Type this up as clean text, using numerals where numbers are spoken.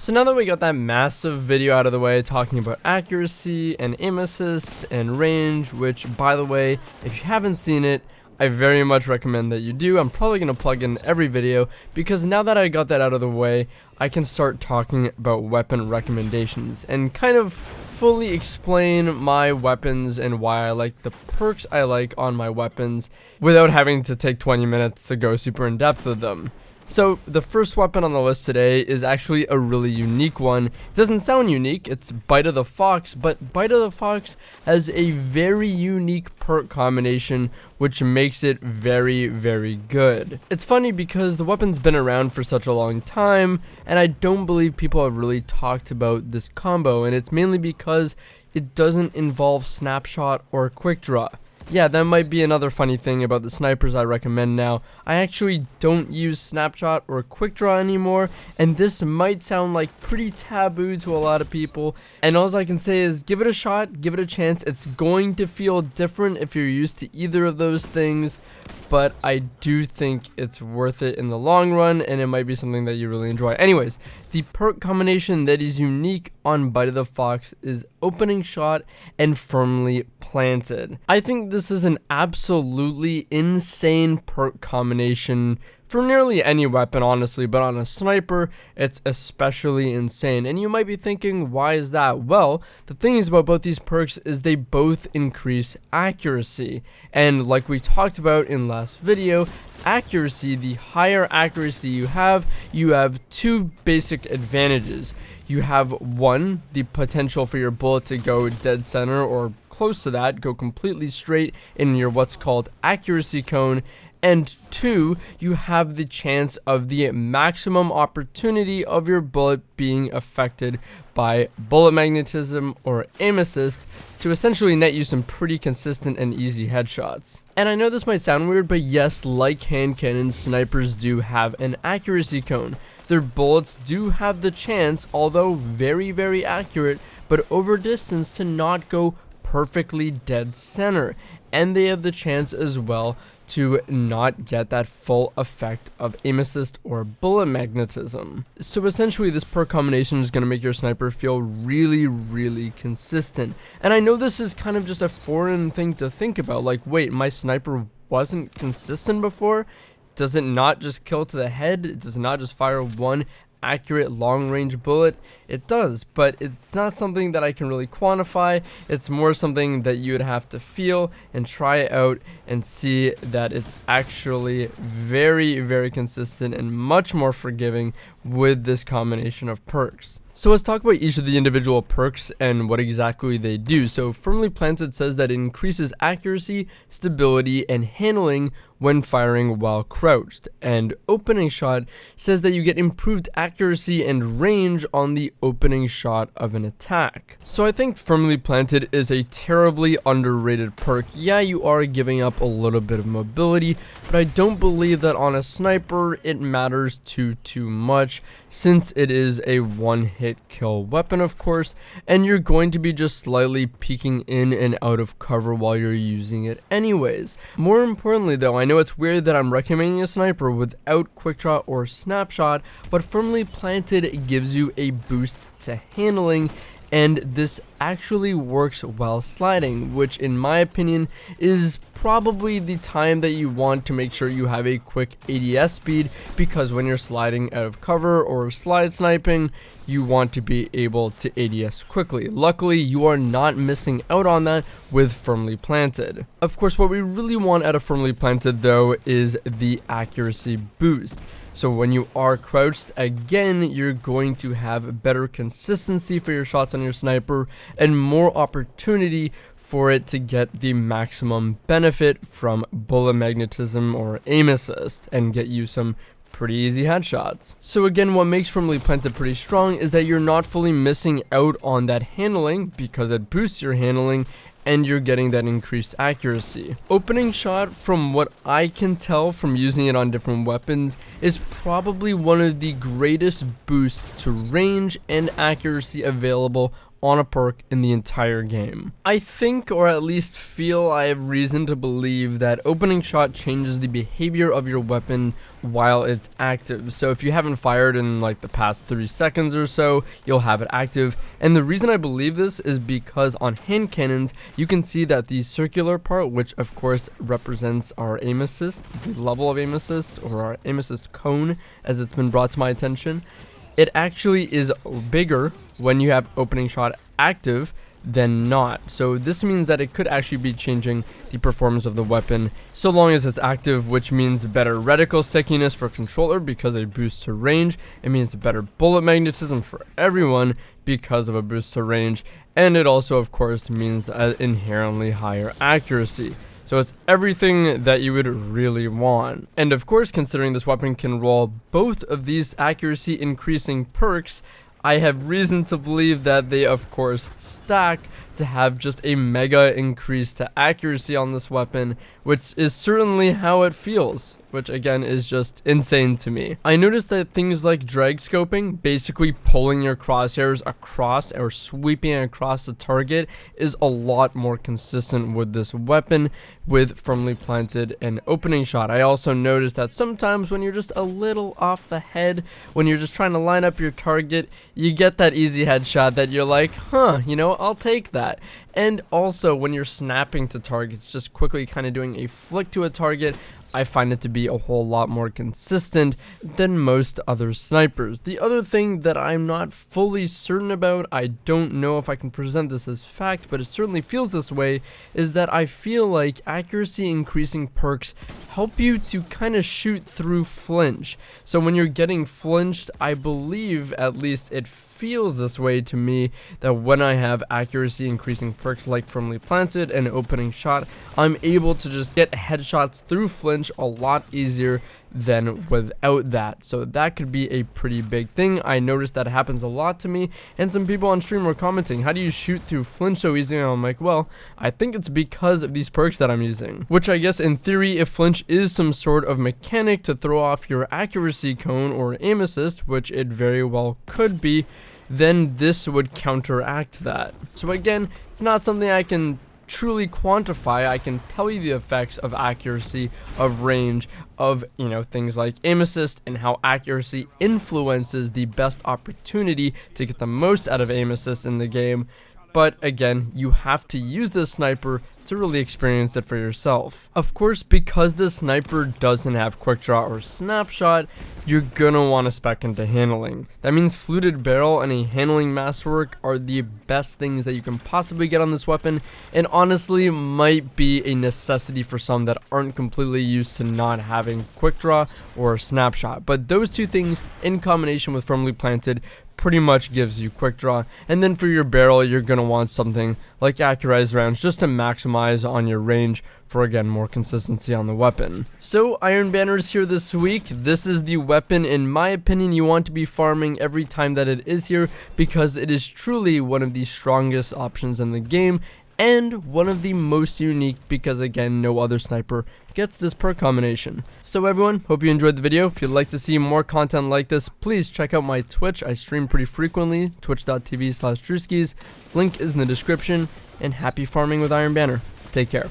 So now that we got that massive video out of the way talking about accuracy and aim assist and range, which by the way, if you haven't seen it, I very much recommend that you do. I'm probably going to plug in every video because now that I got that out of the way, I can start talking about weapon recommendations and kind of fully explain my weapons and why I like the perks I like on my weapons without having to take 20 minutes to go super in depth with them. So the first weapon on the list today is actually a really unique one. It doesn't sound unique, it's Bite of the Fox, but Bite of the Fox has a very unique perk combination which makes it very, very good. It's funny because the weapon's been around for such a long time, and I don't believe people have really talked about this combo, and it's mainly because it doesn't involve snapshot or quick draw. Yeah, that might be another funny thing about the snipers I recommend now. I actually don't use snapshot or quick draw anymore, and this might sound like pretty taboo to a lot of people, and all I can say is give it a shot, give it a chance. It's going to feel different if you're used to either of those things, but I do think it's worth it in the long run, and it might be something that you really enjoy. Anyways, the perk combination that is unique on Bite of the Fox is Opening Shot and Firmly Planted. I think this is an absolutely insane perk combination for nearly any weapon, honestly, but on a sniper, it's especially insane. And you might be thinking, why is that? Well, the thing is about both these perks is they both increase accuracy. And like we talked about in last video, accuracy, the higher accuracy you have two basic advantages. You have one, the potential for your bullet to go dead center or close to that, go completely straight in your what's called accuracy cone. And two, you have the chance of the maximum opportunity of your bullet being affected by bullet magnetism or aim assist to essentially net you some pretty consistent and easy headshots. And I know this might sound weird, but yes, like hand cannons, snipers do have an accuracy cone. Their bullets do have the chance, although very, very accurate, but over distance to not go perfectly dead center. And they have the chance as well to not get that full effect of aim assist or bullet magnetism. So essentially this perk combination is going to make your sniper feel really, really consistent. And I know this is kind of just a foreign thing to think about, like, wait, my sniper wasn't consistent before? Does it not just kill to the head? It does not just fire one accurate long-range bullet? It does, but it's not something that I can really quantify. It's more something that you would have to feel and try it out and see that it's actually very, very consistent and much more forgiving with this combination of perks. So let's talk about each of the individual perks and what exactly they do. So Firmly Planted says that it increases accuracy, stability, and handling when firing while crouched. And Opening Shot says that you get improved accuracy and range on the opening shot of an attack. So I think Firmly Planted is a terribly underrated perk. Yeah, you are giving up a little bit of mobility, but I don't believe that on a sniper it matters too much, since it is a one-hit kill weapon, of course, and you're going to be just slightly peeking in and out of cover while you're using it anyways. More importantly though, I know it's weird that I'm recommending a sniper without quick draw or snapshot, but Firmly Planted gives you a boost to handling, and this actually works while sliding, which in my opinion is probably the time that you want to make sure you have a quick ADS speed, because when you're sliding out of cover or slide sniping, you want to be able to ADS quickly. Luckily, you are not missing out on that with Firmly Planted. Of course, what we really want out of Firmly Planted though is the accuracy boost. So when you are crouched, again, you're going to have better consistency for your shots on your sniper and more opportunity for it to get the maximum benefit from bullet magnetism or aim assist and get you some pretty easy headshots. So again, what makes Firmly Planted pretty strong is that you're not fully missing out on that handling because it boosts your handling and you're getting that increased accuracy. Opening Shot, from what I can tell from using it on different weapons, is probably one of the greatest boosts to range and accuracy available on a perk in the entire game. I think, or at least feel, I have reason to believe that opening shot changes the behavior of your weapon while it's active. So if you haven't fired in like the past 3 seconds or so, you'll have it active. And the reason I believe this is because on hand cannons, you can see that the circular part, which of course represents our aim assist, the level of aim assist, or our aim assist cone as it's been brought to my attention, it actually is bigger when you have opening shot active than not. So this means that it could actually be changing the performance of the weapon so long as it's active, which means better reticle stickiness for controller because a boost to range. It means better bullet magnetism for everyone because of a boost to range, and it also of course means inherently higher accuracy. So it's everything that you would really want. And of course, considering this weapon can roll both of these accuracy increasing perks, I have reason to believe that they of course stack to have just a mega increase to accuracy on this weapon, which is certainly how it feels, which again is just insane to me. I noticed that things like drag scoping, basically pulling your crosshairs across or sweeping across the target, is a lot more consistent with this weapon with firmly planted and opening shot. I also noticed that sometimes when you're just a little off the head, when you're just trying to line up your target, you get that easy headshot that you're like, huh, you know, I'll take that. And also when you're snapping to targets, just quickly kind of doing a flick to a target, I find it to be a whole lot more consistent than most other snipers. The other thing that I'm not fully certain about, I don't know if I can present this as fact, but it certainly feels this way, is that I feel like accuracy increasing perks help you to kind of shoot through flinch. So when you're getting flinched, I believe, at least it feels this way to me, that when I have accuracy increasing perks like firmly planted and opening shot, I'm able to just get headshots through flinch a lot easier than without that. So that could be a pretty big thing. I noticed that happens a lot to me, and some people on stream were commenting, how do you shoot through flinch so easy? And I'm like, well, I think it's because of these perks that I'm using, which I guess in theory, if flinch is some sort of mechanic to throw off your accuracy cone or aim assist, which it very well could be, then this would counteract that. So again, it's not something I can truly quantify. I can tell you the effects of accuracy, of range, of, you know, things like aim assist and how accuracy influences the best opportunity to get the most out of aim assist in the game. But again, you have to use this sniper to really experience it for yourself. Of course, because the sniper doesn't have quick draw or snapshot, you're gonna want to spec into handling. That means fluted barrel and a handling masterwork are the best things that you can possibly get on this weapon, and honestly might be a necessity for some that aren't completely used to not having quick draw or snapshot. But those two things in combination with firmly planted pretty much gives you quick draw. And then for your barrel, you're gonna want something like accurized rounds just to maximize on your range for, again, more consistency on the weapon. So Iron Banner is here this week. This is the weapon, in my opinion, you want to be farming every time that it is here, because it is truly one of the strongest options in the game and one of the most unique, because again, no other sniper gets this perk combination. So everyone, hope you enjoyed the video. If you'd like to see more content like this, please check out my Twitch. I stream pretty frequently, twitch.tv/Drewskys. Link is in the description, and happy farming with Iron Banner. Take care.